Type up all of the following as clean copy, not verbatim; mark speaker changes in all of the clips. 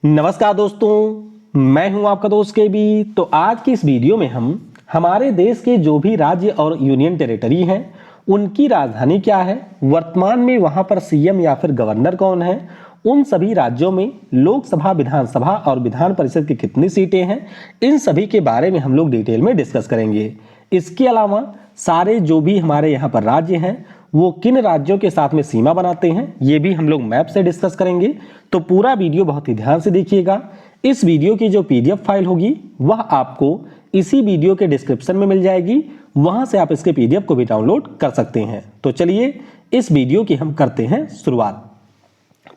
Speaker 1: नमस्कार दोस्तों, मैं हूं आपका दोस्त केबी। तो आज की इस वीडियो में हम हमारे देश के जो भी राज्य और यूनियन टेरिटरी हैं उनकी राजधानी क्या है, वर्तमान में वहां पर सीएम या फिर गवर्नर कौन है, उन सभी राज्यों में लोकसभा, विधानसभा और विधान परिषद की कितनी सीटें हैं, इन सभी के बारे में हम लोग डिटेल में डिस्कस करेंगे। इसके अलावा सारे जो भी हमारे यहाँ पर राज्य हैं वो किन राज्यों के साथ में सीमा बनाते हैं ये भी हम लोग मैप से डिस्कस करेंगे। तो पूरा वीडियो बहुत ही ध्यान से देखिएगा। इस वीडियो की जो पीडीएफ फाइल होगी वह आपको इसी वीडियो के डिस्क्रिप्शन में मिल जाएगी, वहां से आप इसके पीडीएफ को भी डाउनलोड कर सकते हैं। तो चलिए इस वीडियो की हम करते हैं शुरुआत।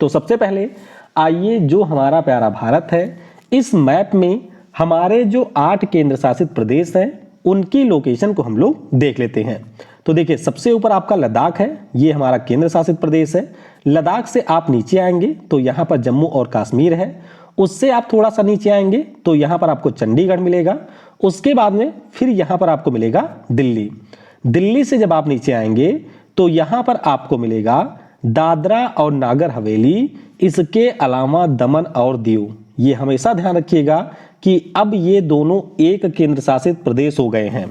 Speaker 1: तो सबसे पहले आइए जो हमारा प्यारा भारत है, इस मैप में हमारे जो 8 केंद्र शासित प्रदेश हैं उनकी लोकेशन को हम लोग देख लेते हैं। तो देखिए सबसे ऊपर आपका लद्दाख है, ये हमारा केंद्र शासित प्रदेश है। लद्दाख से आप नीचे आएंगे तो यहाँ पर जम्मू और कश्मीर है। उससे आप थोड़ा सा नीचे आएंगे तो यहाँ पर आपको चंडीगढ़ मिलेगा। उसके बाद में फिर यहाँ पर आपको मिलेगा दिल्ली। दिल्ली से जब आप नीचे आएंगे तो यहाँ पर आपको मिलेगा दादरा और नागर हवेली, इसके अलावा दमन और दीव। ये हमेशा ध्यान रखिएगा कि अब ये दोनों एक केंद्र शासित प्रदेश हो गए हैं।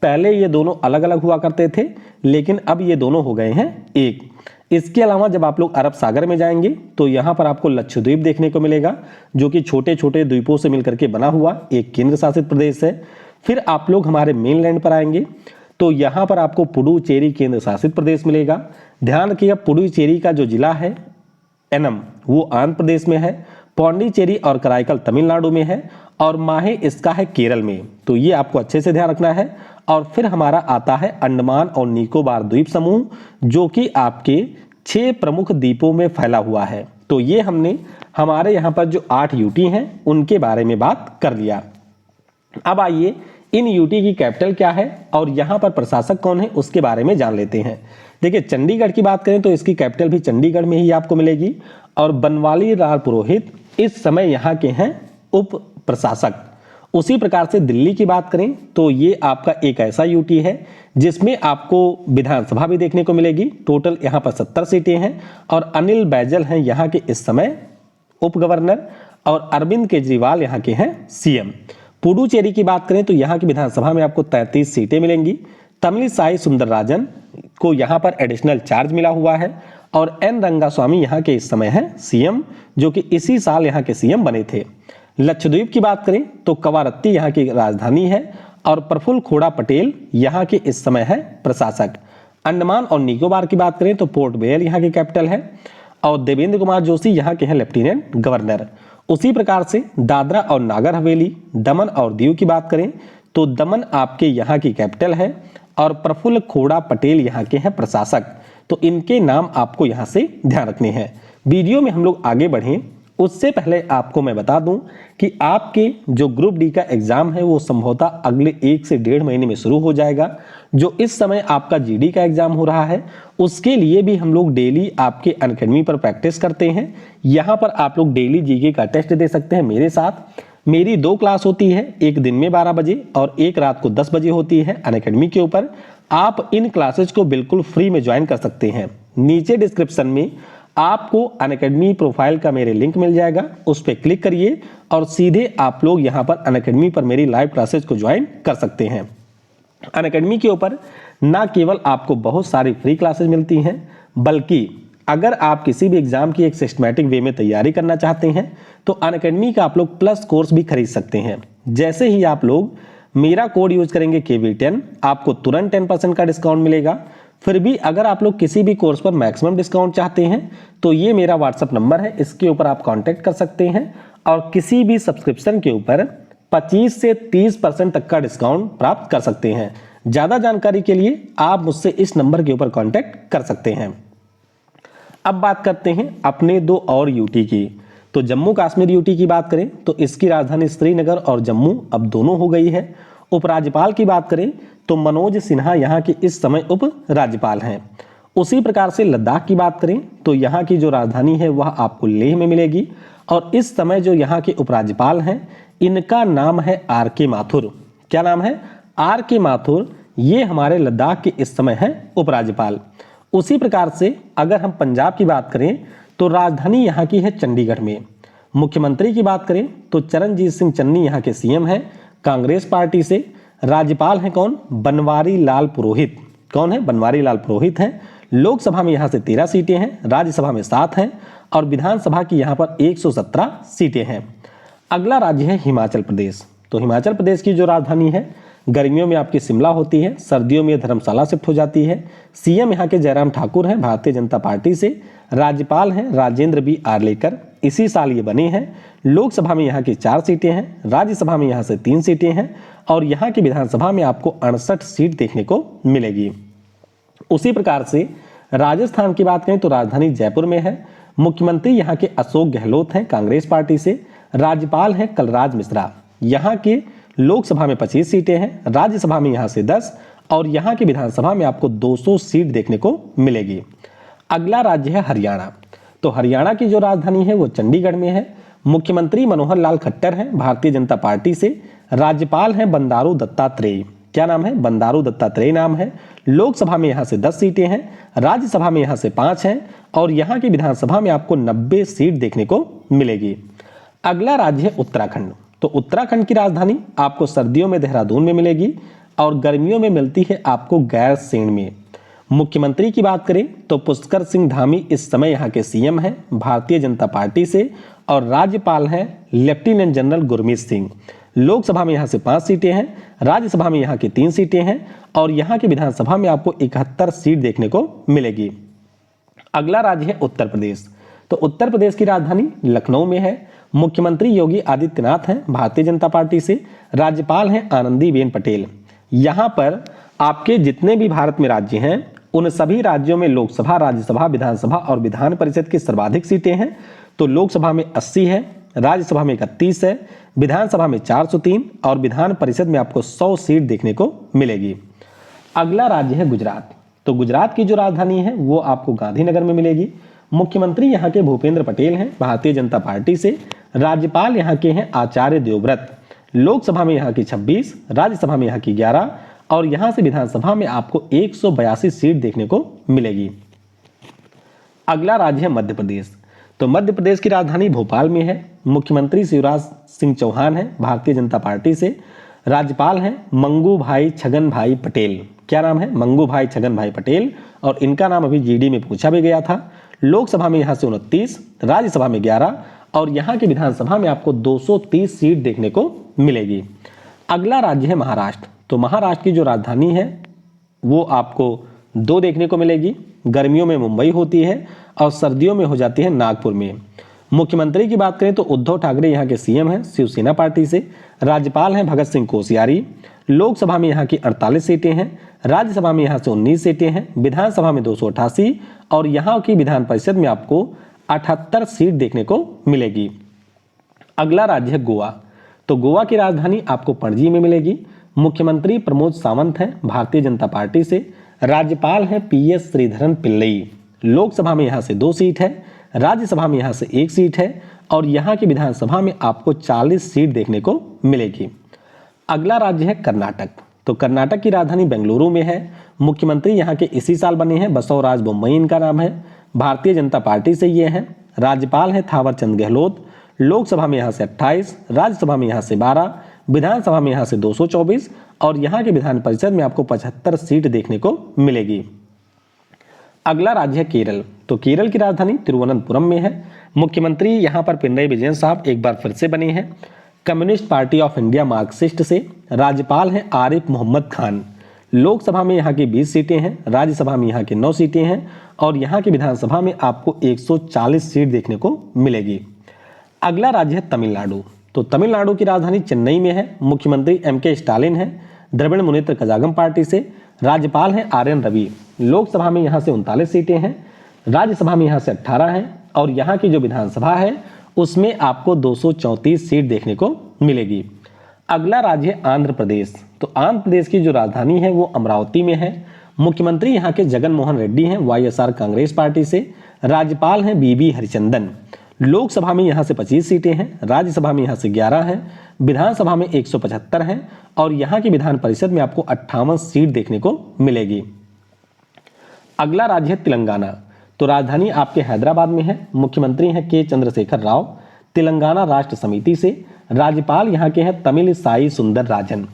Speaker 1: पहले ये दोनों अलग अलग हुआ करते थे, लेकिन अब ये दोनों हो गए हैं एक। इसके अलावा जब आप लोग अरब सागर में जाएंगे तो यहाँ पर आपको लक्षद्वीप देखने को मिलेगा, जो कि छोटे छोटे द्वीपों से मिलकर के बना हुआ एक केंद्र शासित प्रदेश है। फिर आप लोग हमारे मेनलैंड पर आएंगे तो यहाँ पर आपको पुडुचेरी केंद्र शासित प्रदेश मिलेगा। ध्यान रखिएगा पुडुचेरी का जो जिला है एनम वो आंध्र प्रदेश में है, पौंडीचेरी और कराईकल तमिलनाडु में है और माहे इसका है केरल में। तो ये आपको अच्छे से ध्यान रखना है। और फिर हमारा आता है अंडमान और निकोबार द्वीप समूह, जो कि आपके 6 प्रमुख द्वीपों में फैला हुआ है। तो ये हमने हमारे यहाँ पर जो 8 यूटी हैं उनके बारे में बात कर लिया। अब आइए इन यूटी की कैपिटल क्या है और यहाँ पर प्रशासक कौन है उसके बारे में जान लेते हैं। देखिए चंडीगढ़ की बात करें तो इसकी कैपिटल भी चंडीगढ़ में ही आपको मिलेगी और बनवाली लाल पुरोहित इस समय यहाँ के हैं उप प्रशासक। उसी प्रकार से दिल्ली की बात करें तो ये आपका एक ऐसा यूटी है जिसमें आपको विधानसभा भी देखने को मिलेगी। टोटल यहाँ पर 70 सीटें हैं और अनिल बैजल हैं यहाँ के इस समय उप गवर्नर और अरविंद केजरीवाल यहाँ के हैं सीएम। पुडुचेरी की बात करें तो यहाँ की विधानसभा में आपको 33 सीटें मिलेंगी। तमिलिसाई सुंदरराजन को यहाँ पर एडिशनल चार्ज मिला हुआ है और एन रंगास्वामी यहाँ के इस समय हैं सीएम, जो कि इसी साल यहाँ के सीएम बने थे। लक्षद्वीप की बात करें तो कवारत्ती यहाँ की राजधानी है और प्रफुल्ल खोड़ा पटेल यहाँ के इस समय है प्रशासक। अंडमान और निकोबार की बात करें तो पोर्ट ब्लेयर यहाँ की कैपिटल है और देवेंद्र कुमार जोशी यहाँ के हैं लेफ्टिनेंट गवर्नर। उसी प्रकार से दादरा और नागर हवेली, दमन और दीव की बात करें तो दमन आपके यहाँ की कैपिटल है और प्रफुल्ल खोड़ा पटेल यहाँ के हैं प्रशासक। तो इनके नाम आपको यहाँ से ध्यान रखने हैं। वीडियो में हम लोग आगे बढ़ें उससे पहले आपको मैं बता दूं कि आपके जो ग्रुप डी का एग्जाम है वो संभवतः अगले 1 से 1.5 महीने में शुरू हो जाएगा। जो इस समय आपका जीडी का एग्जाम हो रहा है उसके लिए भी हम लोग डेली आपके अनअकैडमी पर प्रैक्टिस करते हैं। यहाँ पर आप लोग डेली जीके का टेस्ट दे सकते हैं मेरे साथ। मेरी 2 क्लास होती है, एक दिन में 12 बजे और एक रात को 10 बजे होती है अनअकैडमी के ऊपर। आप इन क्लासेज को बिल्कुल फ्री में ज्वाइन कर सकते हैं। नीचे डिस्क्रिप्शन में आपको अनअकैडमी प्रोफाइल का मेरे लिंक मिल जाएगा, उस पर क्लिक करिए और सीधे आप लोग यहाँ पर अनअकैडमी पर मेरी लाइव क्लासेज को ज्वाइन कर सकते हैं। अनअकैडमी के ऊपर ना केवल आपको बहुत सारी फ्री क्लासेज मिलती हैं, बल्कि अगर आप किसी भी एग्जाम की एक सिस्टमैटिक वे में तैयारी करना चाहते हैं तो अनअकैडमी का आप लोग प्लस कोर्स भी खरीद सकते हैं। जैसे ही आप लोग मेरा कोड यूज करेंगे KV10 आपको तुरंत 10% का डिस्काउंट मिलेगा। फिर भी अगर आप लोग किसी भी कोर्स पर मैक्सिमम डिस्काउंट चाहते हैं तो ये मेरा व्हाट्सएप नंबर है, इसके ऊपर आप कांटेक्ट कर सकते हैं और किसी भी सब्सक्रिप्शन के ऊपर 25 से 30% तक का डिस्काउंट प्राप्त कर सकते हैं। ज़्यादा जानकारी के लिए आप मुझसे इस नंबर के ऊपर कांटेक्ट कर सकते हैं। अब बात करते हैं अपने 2 और यूटी की। तो जम्मू कश्मीर यूटी की बात करें तो इसकी राजधानी श्रीनगर और जम्मू अब दोनों हो गई है। उपराज्यपाल की बात करें तो मनोज सिन्हा यहाँ के इस समय उप राज्यपाल हैं। उसी प्रकार से लद्दाख की बात करें तो यहाँ की जो राजधानी है वह आपको लेह में मिलेगी और इस समय जो यहाँ के उपराज्यपाल हैं इनका नाम है RK माथुर। क्या नाम है? RK माथुर। ये हमारे लद्दाख के इस समय हैं उपराज्यपाल। उसी प्रकार से अगर हम पंजाब की बात करें तो राजधानी यहाँ की है चंडीगढ़ में। मुख्यमंत्री की बात करें तो चरणजीत सिंह चन्नी यहाँ के सीएम हैं कांग्रेस पार्टी से। राज्यपाल हैं कौन? बनवारी लाल पुरोहित। कौन है? बनवारी लाल पुरोहित हैं। लोकसभा में यहाँ से 13 सीटें हैं, राज्यसभा में 7 हैं और विधानसभा की यहाँ पर 117 सीटें हैं। अगला राज्य है हिमाचल प्रदेश। तो हिमाचल प्रदेश की जो राजधानी है, गर्मियों में आपकी शिमला होती है, सर्दियों में धर्मशाला शिफ्ट हो जाती है। सीएम यहाँ के जयराम ठाकुर हैं भारतीय जनता पार्टी से। राज्यपाल हैं राजेंद्र बी आर्लेकर, इसी साल ये बने हैं। लोकसभा में यहाँ की 4 सीटें हैं, राज्यसभा में यहाँ से 3 सीटें हैं और यहाँ की विधानसभा में आपको 68 सीट देखने को मिलेगी। उसी प्रकार से राजस्थान की बात करें तो राजधानी जयपुर में है। मुख्यमंत्री यहाँ के अशोक गहलोत हैं कांग्रेस पार्टी से। राज्यपाल हैं कलराज मिश्रा। यहाँ के लोकसभा में 25 सीटें हैं, राज्यसभा में यहाँ से 10 और यहाँ की विधानसभा में आपको 200 सीट देखने को मिलेगी। अगला राज्य है हरियाणा। तो हरियाणा की जो राजधानी है वो चंडीगढ़ में है। मुख्यमंत्री मनोहर लाल खट्टर हैं भारतीय जनता पार्टी से। राज्यपाल हैं बंडारू दत्तात्रेय। क्या नाम है? बंडारू दत्तात्रेय नाम है। लोकसभा में यहाँ से 10 सीटें हैं, राज्यसभा में यहाँ से 5 हैं और यहाँ की विधानसभा में आपको 90 सीट देखने को मिलेगी। अगला राज्य है उत्तराखंड। तो उत्तराखंड की राजधानी आपको सर्दियों में देहरादून में मिलेगी और गर्मियों में मिलती है आपको गैरसैंण में। मुख्यमंत्री की बात करें तो पुष्कर सिंह धामी इस समय यहाँ के सीएम हैं भारतीय जनता पार्टी से और राज्यपाल हैं लेफ्टिनेंट जनरल गुरमीत सिंह। लोकसभा में यहाँ से 5 सीटें हैं, राज्यसभा में यहाँ की 3 सीटें हैं और यहाँ की विधानसभा में आपको 71 सीट देखने को मिलेगी। अगला राज्य है उत्तर प्रदेश। तो उत्तर प्रदेश की राजधानी लखनऊ में है। मुख्यमंत्री योगी आदित्यनाथ हैं भारतीय जनता पार्टी से। राज्यपाल हैं आनंदीबेन पटेल। यहाँ पर आपके जितने भी भारत में राज्य हैं उन सभी राज्यों में लोकसभा, राज्यसभा, विधानसभा और विधान परिषद की सर्वाधिक सीटें हैं। तो लोकसभा में 80 है, राज्यसभा में 31 है, विधानसभा में 403 और विधान परिषद में आपको 100 सीट देखने को मिलेगी। अगला राज्य है गुजरात। तो गुजरात की जो राजधानी है वो आपको गांधीनगर में मिलेगी। मुख्यमंत्री यहाँ के भूपेंद्र पटेल हैं भारतीय जनता पार्टी से। राज्यपाल यहाँ के हैं आचार्य देवव्रत। लोकसभा में यहाँ की 26, राज्यसभा में यहाँ की 11 और यहाँ से विधानसभा में आपको 182 सीट देखने को मिलेगी। अगला राज्य है मध्य प्रदेश। तो मध्य प्रदेश की राजधानी भोपाल में है। मुख्यमंत्री शिवराज सिंह चौहान हैं भारतीय जनता पार्टी से। राज्यपाल हैं मंगू भाई छगन भाई पटेल। क्या नाम है? मंगू भाई छगन भाई पटेल और इनका नाम अभी जीडी में पूछा भी गया था। लोकसभा में यहाँ से 29, राज्यसभा में 11 और यहाँ की विधानसभा में आपको 230 सीट देखने को मिलेगी। अगला राज्य है महाराष्ट्र। तो महाराष्ट्र की जो राजधानी है वो आपको 2 देखने को मिलेगी। गर्मियों में मुंबई होती है और सर्दियों में हो जाती है नागपुर में। मुख्यमंत्री की बात करें तो उद्धव ठाकरे यहाँ के सीएम हैं शिवसेना पार्टी से। राज्यपाल हैं भगत सिंह कोश्यारी। लोकसभा में यहाँ की 48 सीटें हैं, राज्यसभा में यहाँ से 19 सीटें हैं, विधानसभा में 288 और यहाँ की विधान परिषद में आपको 78 सीट देखने को मिलेगी। अगला राज्य है गोवा। तो गोवा की राजधानी आपको पणजी में मिलेगी। मुख्यमंत्री प्रमोद सावंत हैं भारतीय जनता पार्टी से। राज्यपाल हैं पीएस श्रीधरन पिल्लई। लोकसभा में यहाँ से 2 सीट है, राज्यसभा में यहाँ से 1 सीट है और यहाँ की विधानसभा में आपको 40 सीट देखने को मिलेगी। अगला राज्य है कर्नाटक। तो कर्नाटक की राजधानी बेंगलुरु में है। मुख्यमंत्री यहाँ के इसी साल बने हैं, बसवराज बोम्मई इनका नाम है। भारतीय जनता पार्टी से ये हैं। राज्यपाल हैं थावरचंद गहलोत। लोकसभा में यहाँ से 28, राज्यसभा में यहाँ से 12, विधानसभा में यहाँ से 224 और यहाँ के विधान परिषद में आपको 75 सीट देखने को मिलेगी। अगला राज्य है केरल। तो केरल की राजधानी तिरुवनंतपुरम में है। मुख्यमंत्री यहाँ पर पिनरई विजयन साहब एक बार फिर से बने हैं communist party of India Marxist से। राज्यपाल हैं आरिफ मोहम्मद खान। लोकसभा में यहाँ की 20 सीटें हैं, राज्यसभा में यहाँ की 9 सीटें हैं और यहाँ की विधानसभा में आपको 140 सीट देखने को मिलेगी। अगला राज्य है तमिलनाडु। तो तमिलनाडु की राजधानी चेन्नई में है। मुख्यमंत्री एमके स्टालिन हैं द्रविड़ मुनेत्र कजागम पार्टी से। राज्यपाल हैं आर.एन. रवि। लोकसभा में यहाँ से 39 सीटें हैं, राज्यसभा में यहाँ से 18 हैं और यहाँ की जो विधानसभा है उसमें आपको 234 सीट देखने को मिलेगी। अगला राज्य है आंध्र प्रदेश। तो आंध्र प्रदेश की जो राजधानी है वो अमरावती में है। मुख्यमंत्री यहाँ के जगन मोहन रेड्डी हैं वाईएसआर कांग्रेस पार्टी से। राज्यपाल हैं बीबी हरिचंदन। लोकसभा में यहाँ से 25 सीटें हैं, राज्यसभा में यहाँ से 11 हैं, विधानसभा में 175 हैं और यहाँ की विधान परिषद में आपको 58 सीट देखने को मिलेगी। अगला राज्य है तेलंगाना। तो राजधानी आपके हैदराबाद में है। मुख्यमंत्री हैं के चंद्रशेखर राव। तेलंगाना राष्ट्र समिति से। राज्यपाल यहाँ के हैं तमिलिसाई सुंदर राजन।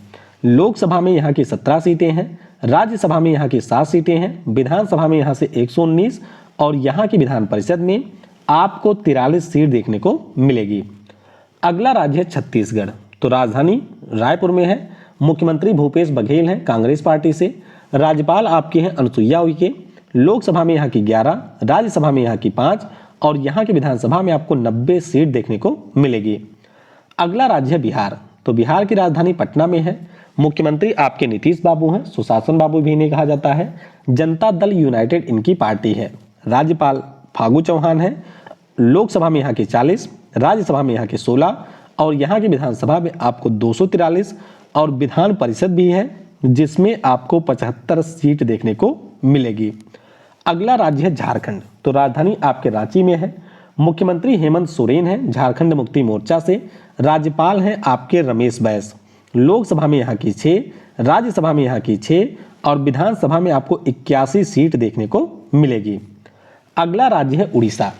Speaker 1: लोकसभा में यहाँ की 17 सीटें हैं, राज्यसभा में यहाँ की 7 सीटें हैं, विधानसभा में यहाँ से 119 और यहाँ की विधान परिषद में आपको 43 सीट देखने को मिलेगी। अगला राज्य है छत्तीसगढ़। तो राजधानी रायपुर में है। मुख्यमंत्री भूपेश बघेल हैं कांग्रेस पार्टी से। राज्यपाल आपके हैं अनुसुईया उइके। लोकसभा में यहाँ की 11, राज्यसभा में यहाँ की 5 और यहाँ की विधानसभा में आपको 90 सीट देखने को मिलेगी। अगला राज्य है बिहार। तो बिहार की राजधानी पटना में है। मुख्यमंत्री आपके नीतीश बाबू हैं, सुशासन बाबू भी इन्हें कहा जाता है। जनता दल यूनाइटेड इनकी पार्टी है। राज्यपाल फागू चौहान है। लोकसभा में यहाँ की 40, राज्यसभा में यहाँ की 16 और यहाँ की विधानसभा में आपको 243 और विधान परिषद भी है जिसमें आपको 75 सीट देखने को मिलेगी। अगला राज्य है झारखंड। तो राजधानी आपके रांची में है। मुख्यमंत्री हेमंत सोरेन हैं झारखंड मुक्ति मोर्चा से। राज्यपाल हैं आपके रमेश बैस। लोकसभा में यहाँ की 6, राज्यसभा में यहाँ की 6 और विधानसभा में आपको 81 सीट देखने को मिलेगी। अगला राज्य है उड़ीसा।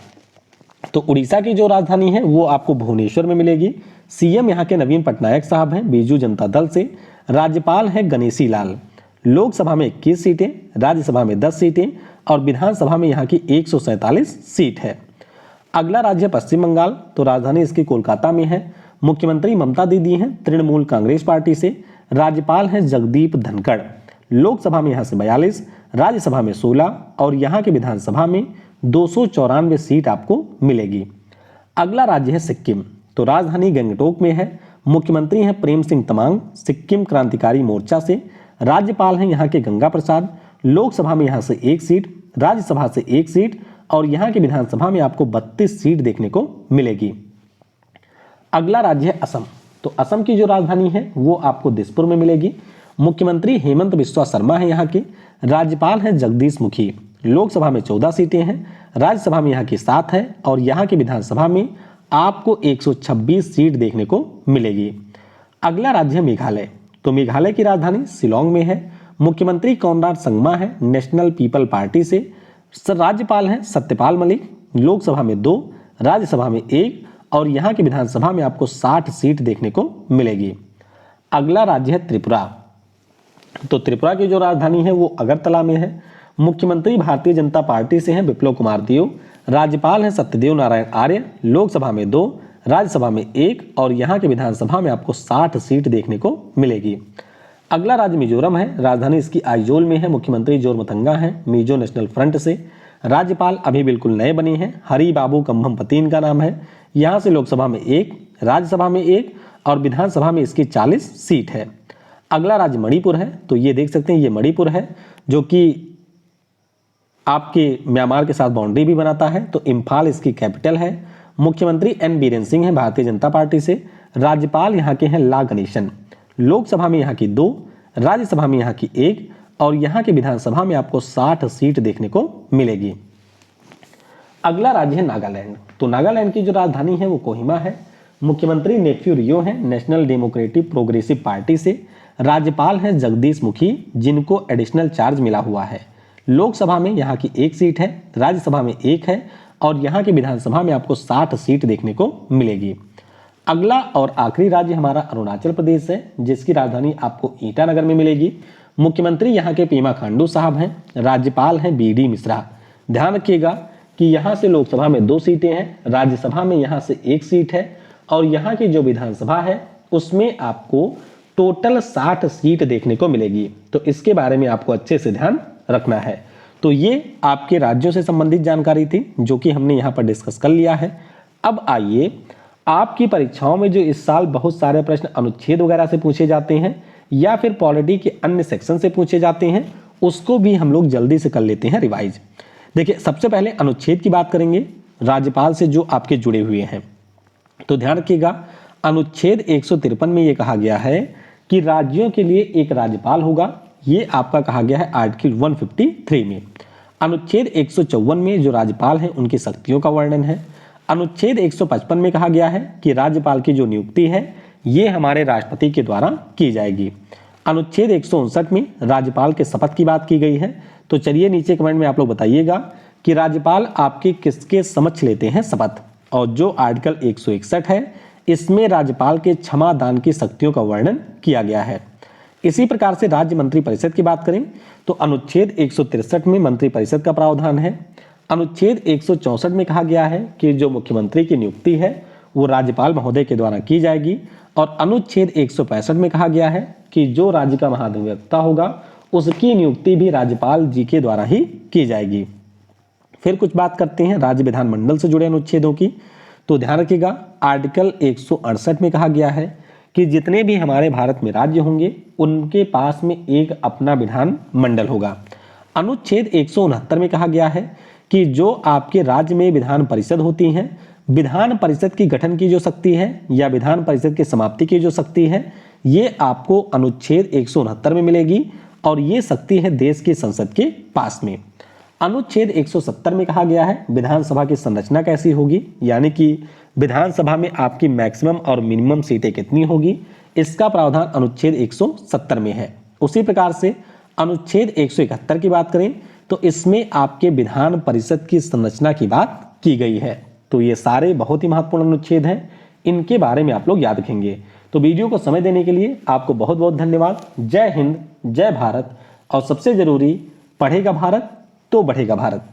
Speaker 1: तो उड़ीसा की जो राजधानी है वो आपको भुवनेश्वर में मिलेगी। सीएम यहाँ के नवीन पटनायक साहब हैं बीजू जनता दल से। राज्यपाल हैं गणेशी लाल। लोकसभा में 21 सीटें, राज्यसभा में 10 सीटें और विधानसभा में यहाँ की 147 सीट है। अगला राज्य पश्चिम बंगाल। तो राजधानी इसकी कोलकाता में है। मुख्यमंत्री ममता दीदी हैं तृणमूल कांग्रेस पार्टी से। राज्यपाल हैं जगदीप धनखड़। लोकसभा में यहाँ से 42, राज्यसभा में 16 और यहाँ की विधानसभा में 294 सीट आपको मिलेगी। अगला राज्य है सिक्किम। तो राजधानी गंगटोक में है। मुख्यमंत्री हैं प्रेम सिंह तमांग सिक्किम क्रांतिकारी मोर्चा से। राज्यपाल हैं यहाँ के गंगा प्रसाद। लोकसभा में यहाँ से 1 सीट, राज्यसभा से 1 सीट और यहाँ की विधानसभा में आपको 32 सीट देखने को मिलेगी। अगला राज्य है असम। तो असम की जो राजधानी है वो आपको दिसपुर में मिलेगी। मुख्यमंत्री हेमंत बिस्वा शर्मा है यहाँ के। राज्यपाल हैं जगदीश मुखी। लोकसभा में 14 सीटें हैं, राज्यसभा में यहाँ की 7 है और यहाँ की विधानसभा में आपको 126 सीट देखने को मिलेगी। अगला राज्य है मेघालय। तो मेघालय की राजधानी शिलोंग में है। मुख्यमंत्री कॉनराड संगमा है नेशनल पीपल पार्टी से। राज्यपाल हैं सत्यपाल मलिक। लोकसभा में 2, राज्यसभा में 1 और यहाँ की विधानसभा में आपको 60 सीट देखने को मिलेगी। अगला राज्य है त्रिपुरा। तो त्रिपुरा की जो राजधानी है वो अगरतला में है। मुख्यमंत्री भारतीय जनता पार्टी से हैं विप्लव कुमार देव। राज्यपाल हैं सत्यदेव नारायण आर्य। लोकसभा में 2, राज्यसभा में 1 और यहाँ की विधानसभा में आपको 60 सीट देखने को मिलेगी। अगला राज्य मिजोरम है। राजधानी इसकी आइजोल में है। मुख्यमंत्री जोरमथंगा हैं मिजो नेशनल फ्रंट से। राज्यपाल अभी बिल्कुल नए बने हैं, हरी बाबू कम्भमपति इनका नाम है। यहाँ से लोकसभा में 1, राज्यसभा में 1 और विधानसभा में इसकी 40 सीट है। अगला राज्य मणिपुर है। तो ये देख सकते हैं ये मणिपुर है जो कि आपके म्यांमार के साथ बाउंड्री भी बनाता है। तो इम्फाल इसकी कैपिटल है। मुख्यमंत्री एन बीरेन सिंह हैं भारतीय जनता पार्टी से। राज्यपाल यहाँ के हैं ला गणेशन। लोकसभा में यहाँ की 2, राज्यसभा में यहाँ की 1 और यहाँ की विधानसभा में आपको 60 सीट देखने को मिलेगी। अगला राज्य है नागालैंड। तो नागालैंड की जो राजधानी है वो कोहिमा है। मुख्यमंत्री नेफ्यू रियो हैं नेशनल डेमोक्रेटिक प्रोग्रेसिव पार्टी से। राज्यपाल हैं जगदीश मुखी जिनको एडिशनल चार्ज मिला हुआ है। लोकसभा में यहाँ की 1 सीट है, राज्यसभा में 1 है और यहाँ की विधानसभा में आपको 60 सीट देखने को मिलेगी। अगला और आखिरी राज्य हमारा अरुणाचल प्रदेश है जिसकी राजधानी आपको ईटानगर में मिलेगी। मुख्यमंत्री यहाँ के पेमा खांडू साहब हैं। राज्यपाल हैं BD मिश्रा। ध्यान रखिएगा कि यहाँ से लोकसभा में 2 सीटें हैं, राज्यसभा में यहाँ से 1 सीट है और यहाँ की जो विधानसभा है उसमें आपको टोटल 60 सीट देखने को मिलेगी। तो इसके बारे में आपको अच्छे से ध्यान रखना है। तो ये आपके राज्यों से संबंधित जानकारी थी जो कि हमने यहाँ पर डिस्कस कर लिया है। अब आइए आपकी परीक्षाओं में जो इस साल बहुत सारे प्रश्न अनुच्छेद वगैरह से पूछे जाते हैं या फिर पॉलिटी के अन्य सेक्शन से पूछे जाते हैं उसको भी हम लोग जल्दी से कर लेते हैं रिवाइज। देखिए सबसे पहले अनुच्छेद की बात करेंगे राज्यपाल से जो आपके जुड़े हुए हैं। तो ध्यान रखिएगा अनुच्छेद 153 में ये कहा गया है कि राज्यों के लिए एक राज्यपाल होगा। ये आपका कहा गया है आर्टिकल 153 में। अनुच्छेद 154 में जो राज्यपाल हैं उनकी शक्तियों का वर्णन है। अनुच्छेद 155 में कहा गया है कि राज्यपाल की जो नियुक्ति है ये हमारे राष्ट्रपति के द्वारा की जाएगी। अनुच्छेद 159 में राज्यपाल के शपथ की बात की गई है। तो चलिए नीचे कमेंट में आप लोग बताइएगा कि राज्यपाल आपके किसके समक्ष लेते हैं शपथ और जो आर्टिकल 161 है इसमें राज्यपाल के क्षमा दान की शक्तियों का वर्णन किया गया है। इसी प्रकार से राज्य मंत्रिपरिषद की बात करें तो अनुच्छेद 163 में मंत्रिपरिषद का प्रावधान है। अनुच्छेद 164 में कहा गया है कि जो मुख्यमंत्री की नियुक्ति है वो राज्यपाल महोदय के द्वारा की जाएगी, और अनुच्छेद 165 में कहा गया है कि जो राज्य का महाधिवक्ता होगा उसकी नियुक्ति भी राज्यपाल जी के द्वारा ही की जाएगी। फिर कुछ बात करते हैं राज्य विधानमंडल से जुड़े अनुच्छेदों की। तो ध्यान रखिएगा, आर्टिकल 168 में कहा गया है कि जितने भी हमारे भारत में राज्य होंगे उनके पास में एक अपना विधान मंडल होगा। अनुच्छेद 169 में कहा गया है कि जो आपके राज्य में विधान परिषद होती हैं, विधान परिषद की गठन की जो शक्ति है या विधान परिषद की समाप्ति की जो शक्ति है ये आपको अनुच्छेद 169 में मिलेगी, और ये शक्ति है देश की संसद के पास में। अनुच्छेद 170 में कहा गया है विधानसभा की संरचना कैसी होगी, यानी कि विधानसभा में आपकी मैक्सिमम और मिनिमम सीटें कितनी होगी, इसका प्रावधान अनुच्छेद 170 में है। उसी प्रकार से अनुच्छेद 171 की बात करें तो इसमें आपके विधान परिषद की संरचना की बात की गई है। तो ये सारे बहुत ही महत्वपूर्ण अनुच्छेद हैं, इनके बारे में आप लोग याद रखेंगे। तो वीडियो को समय देने के लिए आपको बहुत बहुत धन्यवाद। जय हिंद, जय भारत, और सबसे जरूरी, पढ़ेगा भारत तो बढ़ेगा भारत।